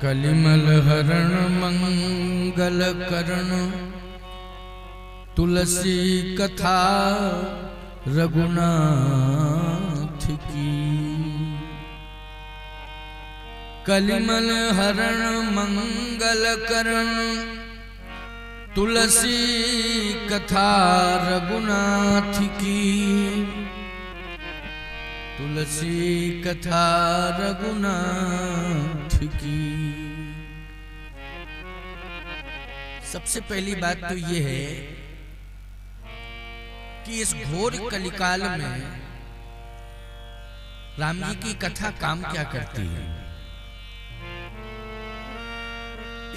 कलिमल हरण मंगल करण तुलसी कथा रघुनाथ की। कलिमल हरण मंगल करण तुलसी कथा रघुनाथ की। तुलसी कथा रघुनाथ की। सबसे पहली बात तो ये है कि इस घोर कलिकाल में राम जी की कथा काम क्या करती है।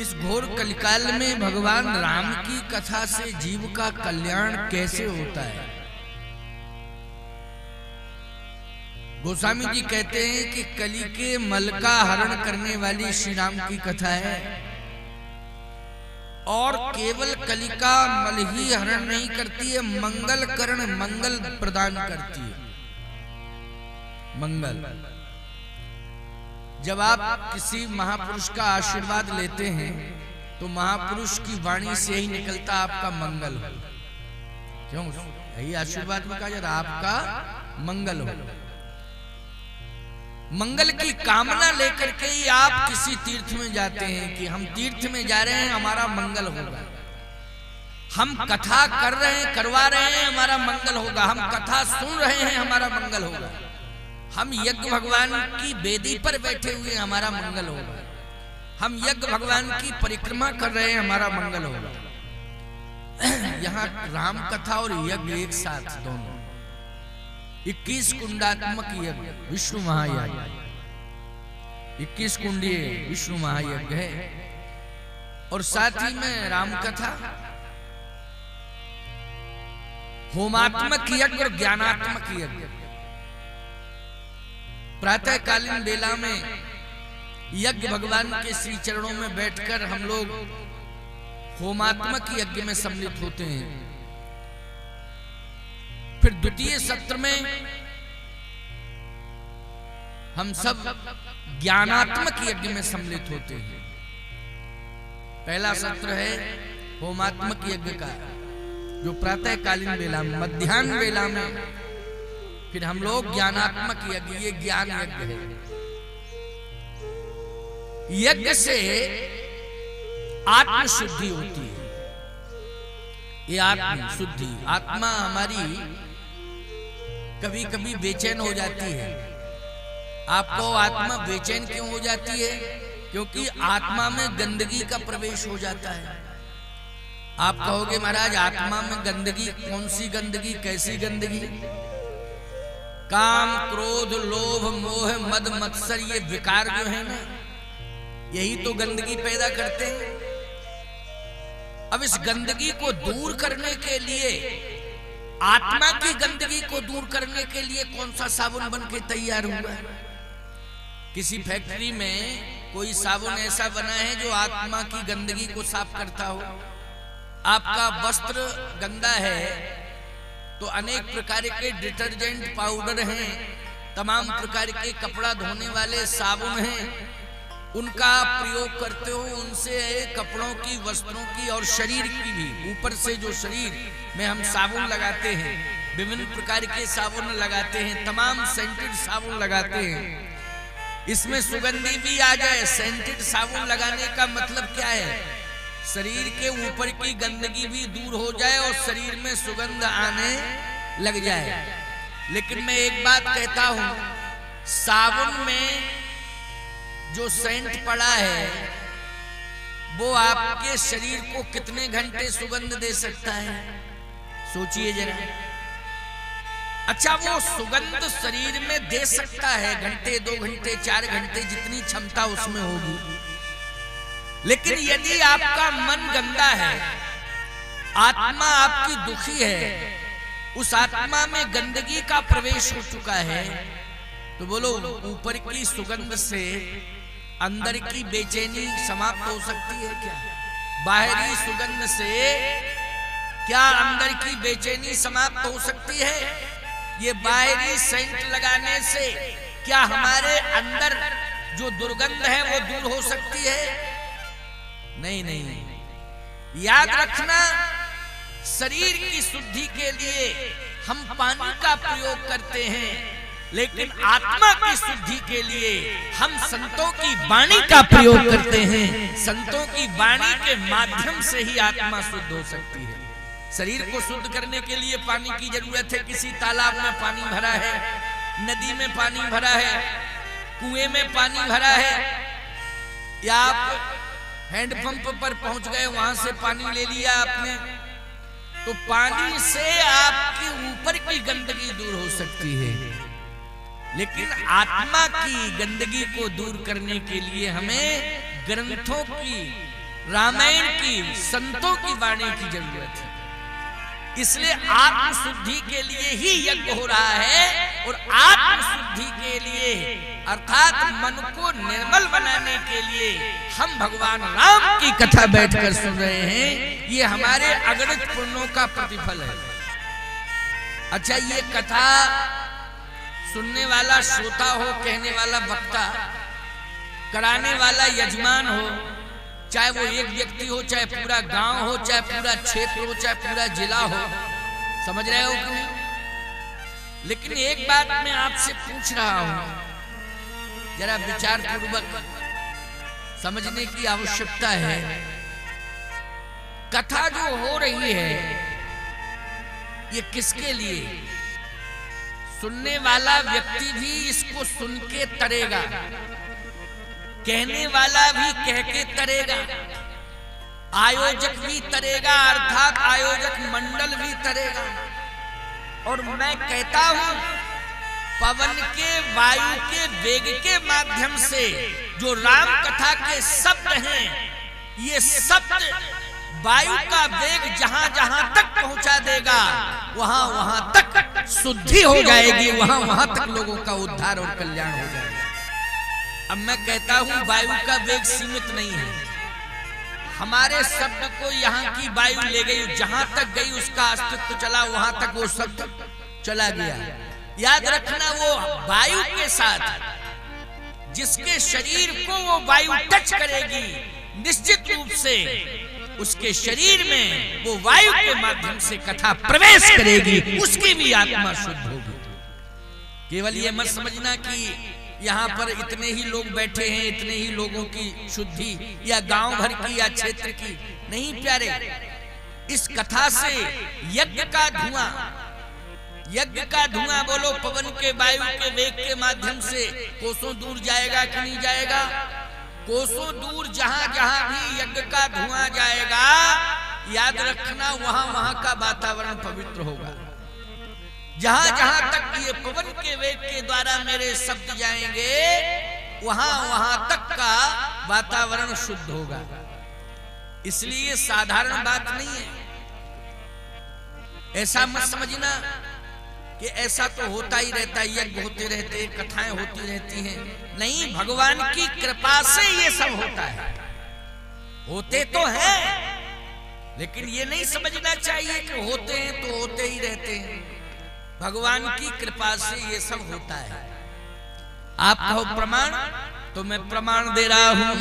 इस घोर कलिकाल में भगवान राम की कथा से जीव का कल्याण कैसे होता है। गोस्वामी जी कहते हैं कि कली के मल का हरण करने वाली श्री राम की कथा है, और केवल कली का मल ही हरण नहीं करती है, मंगल करण मंगल प्रदान करती है। मंगल, जब आप किसी महापुरुष का आशीर्वाद लेते हैं तो महापुरुष की वाणी से ही निकलता आपका मंगल हो। क्यों? यही आशीर्वाद में कहा जा रहा आपका मंगल हो। मंगल की कामना लेकर के ही आप किसी तीर्थ में जाते हैं कि हम तीर्थ में जा रहे हैं, हमारा मंगल होगा। हम कथा कर रहे हैं, करवा रहे हैं, हमारा मंगल होगा। हम कथा सुन रहे हैं, हमारा मंगल होगा। हम यज्ञ भगवान की वेदी पर बैठे हुए, हमारा मंगल होगा। हम यज्ञ भगवान की परिक्रमा कर रहे हैं, हमारा मंगल होगा। यहाँ राम कथा और यज्ञ एक साथ दोनों 21 कुंडात्मक यज्ञ विष्णु महायज्ञ, 21 कुंडीय विष्णु महायज्ञ है, और साथ ही में राम कथा, होमात्मक यज्ञ और ज्ञानात्मक यज्ञ। प्रातःकालीन बेला में यज्ञ भगवान के श्री चरणों में बैठकर हम लोग होमात्मक यज्ञ में सम्मिलित होते हैं। फिर द्वितीय सत्र में हम सब ज्ञानात्मक यज्ञ में सम्मिलित होते हैं। पहला सत्र है होमात्मक यज्ञ का, जो प्रातःकालीन बेला में, मध्याह्न बेला में फिर हम लोग ज्ञानात्मक यज्ञ, ये ज्ञान यज्ञ है। यज्ञ से आत्म शुद्धि होती है। ये आत्म शुद्धि, आत्मा हमारी कभी कभी बेचैन हो जाती है। आपको आत्मा बेचैन क्यों हो जाती है? क्योंकि आत्मा में गंदगी का प्रवेश हो जाता है। आप कहोगे महाराज आत्मा में गंदगी, कौन सी गंदगी, कैसी गंदगी? काम, क्रोध, लोभ, मोह, मद, मत्सर, ये विकार जो है ना, यही तो गंदगी पैदा करते हैं। अब इस गंदगी को दूर करने के लिए, आत्मा की गंदगी को दूर करने के लिए कौन सा साबुन बन के तैयार हुआ? किसी फैक्ट्री में कोई साबुन ऐसा बना है जो आत्मा की गंदगी को साफ करता हो। आपका वस्त्र गंदा है तो अनेक प्रकार के डिटर्जेंट पाउडर हैं, तमाम प्रकार के कपड़ा धोने वाले साबुन हैं, उनका प्रयोग करते हो। उनसे कपड़ों की, वस्त्रों की और शरीर की भी, ऊपर से जो शरीर में हम साबुन लगाते हैं, विभिन्न प्रकार के साबुन लगाते हैं, तमाम सेंटेड साबुन लगाते हैं। इसमें सुगंधी भी आ जाए। सेंटेड साबुन लगाने का मतलब क्या है? शरीर के ऊपर की गंदगी भी दूर हो जाए और शरीर में सुगंध आने लग जाए। लेकिन मैं एक बात कहता हूं, साबुन में जो सेंट पड़ा है वो आपके शरीर को कितने घंटे सुगंध दे सकता है? सोचिए जरा। अच्छा, वो सुगंध शरीर में दे सकता है घंटे, 2 घंटे, 4 घंटे, जितनी क्षमता उसमें होगी। लेकिन यदि आपका मन गंदा है, आत्मा आपकी दुखी है, उस आत्मा में गंदगी का प्रवेश हो चुका है, तो बोलो ऊपर की सुगंध से अंदर की बेचैनी समाप्त हो सकती है क्या? बाहरी सुगंध से क्या अंदर की बेचैनी समाप्त हो सकती है? ये बाहरी सेंट लगाने से क्या हमारे अंदर जो दुर्गंध है वो दूर हो सकती है? नहीं नहीं। याद रखना, शरीर की शुद्धि के लिए हम पानी का प्रयोग करते हैं, लेकिन आत्मा की शुद्धि के लिए हम संतों की वाणी का प्रयोग करते हैं। संतों की वाणी के माध्यम से ही आत्मा शुद्ध हो सकती है। शरीर को शुद्ध करने के लिए पानी की जरूरत है। किसी तालाब में पानी भरा है, नदी में पानी भरा है, कुएं में पानी भरा है, या आप हैंडपंप पर पहुंच गए, वहां से पानी ले लिया आपने, तो पानी से आपके ऊपर की गंदगी दूर हो सकती है। लेकिन आत्मा की गंदगी को दूर करने के लिए हमें ग्रंथों की, रामायण की, संतों की वाणी की जरूरत है। इसलिए आत्म शुद्धि के लिए ही यज्ञ हो रहा है, और आत्म शुद्धि के लिए अर्थात मन को निर्मल बनाने के लिए हम भगवान राम की कथा बैठकर सुन रहे हैं। ये हमारे अगणित पुण्यों का प्रतिफल है। अच्छा, ये कथा सुनने वाला श्रोता हो, कहने वाला वक्ता, कराने वाला यजमान हो, चाहे वो एक व्यक्ति हो, चाहे पूरा गांव हो, चाहे पूरा क्षेत्र हो, चाहे पूरा जिला हो, समझ रहे हो कि नहीं? लेकिन एक बात मैं आपसे पूछ रहा हूं, जरा विचार पूर्वक समझने की आवश्यकता है। कथा जो हो रही है ये किसके लिए? सुनने वाला व्यक्ति भी इसको सुन के तरेगा, कहने वाला भी कह के तरेगा, आयोजक भी तरेगा, अर्थात आयोजक मंडल भी तरेगा। और मैं कहता हूं, पवन के, वायु के वेग के माध्यम से जो राम कथा के शब्द हैं, ये शब्द वायु का वेग जहां जहां तक पहुंचा देगा, वहां वहां तक शुद्धि हो जाएगी, वहां वहां तक लोगों का उद्धार और कल्याण हो जाएगा। अब मैं कहता हूं, वायु का वेग सीमित नहीं है। हमारे शब्द को यहाँ की वायु ले गई, जहां तक गई उसका अस्तित्व चला, वहां तक वो शब्द चला गया। याद रखना, वो वायु के साथ जिसके शरीर को वो वायु टच करेगी, निश्चित रूप से उसके शरीर में वो वायु के माध्यम से कथा प्रवेश करेगी, उसकी भी आत्मा शुद्ध होगी। केवल ये मत समझना कि यहाँ पर इतने ही लोग बैठे हैं, इतने ही लोगों की शुद्धि या गांव भर की या क्षेत्र की नहीं प्यारे। इस कथा से यज्ञ का धुआं बोलो, पवन के, वायु के वेग के माध्यम से कोसों दूर जाएगा कि नहीं जाएगा? कोसों दूर जहां जहां भी यज्ञ का धुआं जाएगा, याद रखना वहां वहां का वातावरण पवित्र होगा। जहां जहां तक ये पवन के वेग के द्वारा मेरे शब्द जाएंगे, वहां वहां तक का वातावरण शुद्ध होगा। इसलिए साधारण बात नहीं है। ऐसा मत समझना कि ऐसा तो होता ही रहता है, यज्ञ होते रहते हैं, कथाएं होती रहती हैं। नहीं, भगवान की कृपा से ये सब होता है। होते तो हैं, लेकिन ये नहीं समझना चाहिए कि होते हैं तो होते ही रहते हैं। भगवान की कृपा से ये सब होता है। आप कहो प्रमाण, तो मैं प्रमाण दे रहा हूं।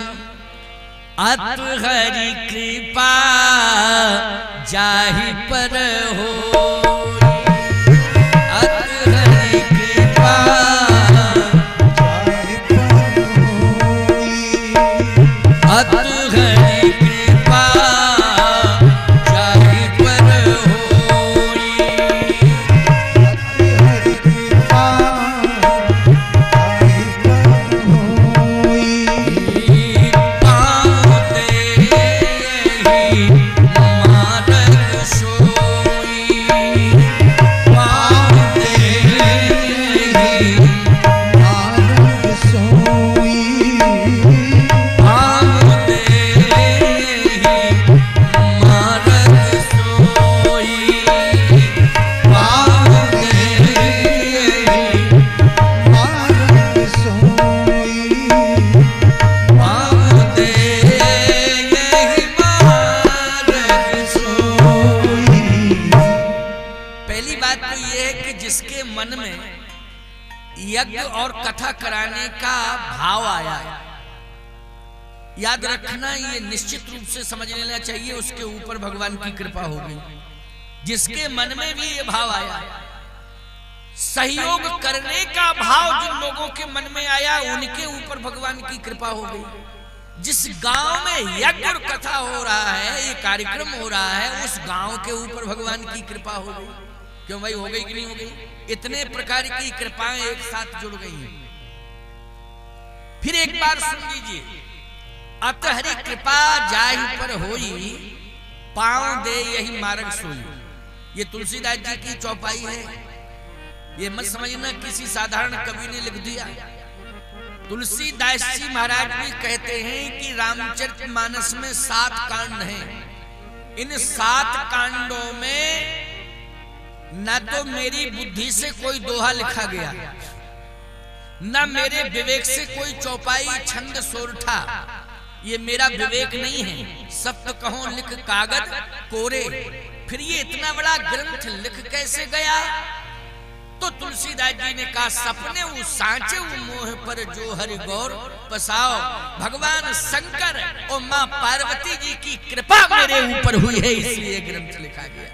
अत हरि कृपा जाहि पर हो, अत हरि कृपा जाहि पर होई, अत हरि कृपा जाहि पर होई, हरि कृपा जाहि पर होई, पाँव दे मार्ग सोई। यज्ञ और कथा कराने का भाव आया। याद रखना, ये निश्चित रूप से समझ लेना चाहिए, उसके ऊपर भगवान की कृपा हो गई। जिसके मन में भी ये भाव आया, सहयोग करने का भाव जिन लोगों के मन में आया, उनके ऊपर भगवान की कृपा हो गई। जिस गांव में यज्ञ और कथा हो रहा है, ये कार्यक्रम हो रहा है, उस गांव के ऊपर भगवान की कृपा हो गई। क्यों भाई, हो गई कि नहीं हो गई? इतने प्रकार की कृपाएं एक साथ जुड़ गई हैं। फिर एक बार सुन लीजिए, अत हरि कृपा जाहि पर होई, पांव दे यही मार्ग सोई। ये तुलसीदास जी की चौपाई है। ये मत समझना किसी साधारण कवि ने लिख दिया। तुलसीदास जी महाराज भी कहते हैं कि रामचरितमानस में 7 कांड हैं। इन 7 कांडों में न तो मेरी बुद्धि से कोई दोहा लिखा गया, न मेरे विवेक से कोई चौपाई छंद सोरठा। ये मेरा विवेक नहीं है। सत्य कहो लिख कागज कोरे। फिर ये इतना बड़ा ग्रंथ लिख कैसे गया? तो तुलसीदास जी ने कहा, सपने वो सांचे वो मोह पर जो हरि गौर पसाओ। भगवान शंकर और मां पार्वती जी की कृपा मेरे ऊपर हुई है, इसलिए ग्रंथ लिखा गया।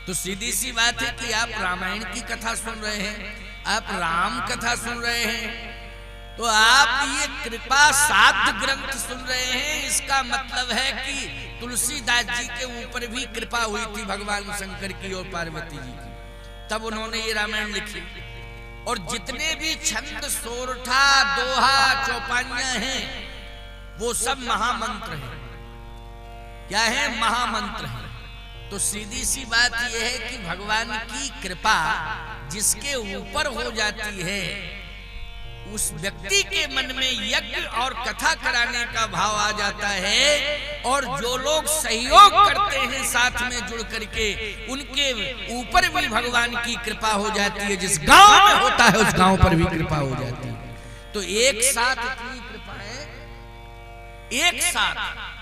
तो सीधी सी बात है कि आप रामायण की कथा सुन रहे हैं, आप राम कथा सुन रहे हैं, तो आप ये कृपा साध्य ग्रंथ सुन रहे हैं। इसका मतलब है कि तुलसीदास जी के ऊपर भी कृपा हुई थी भगवान शंकर की और पार्वती जी की, तब उन्होंने ये रामायण लिखी। और जितने भी छंद सोरठा दोहा चौपाइयां हैं, वो सब महामंत्र हैं। क्या है? महामंत्र हैं। तो सीधी सी बात यह है कि भगवान की कृपा जिसके ऊपर हो जाती है, उस व्यक्ति के मन में यज्ञ और कथा कराने का भाव आ जाता है। और जो लोग सहयोग करते हैं साथ में जुड़ करके, उनके ऊपर भी भगवान की कृपा हो जाती है। जिस गांव में होता है उस गांव पर भी कृपा हो जाती है। तो एक साथ इतनी कृपा है, एक साथ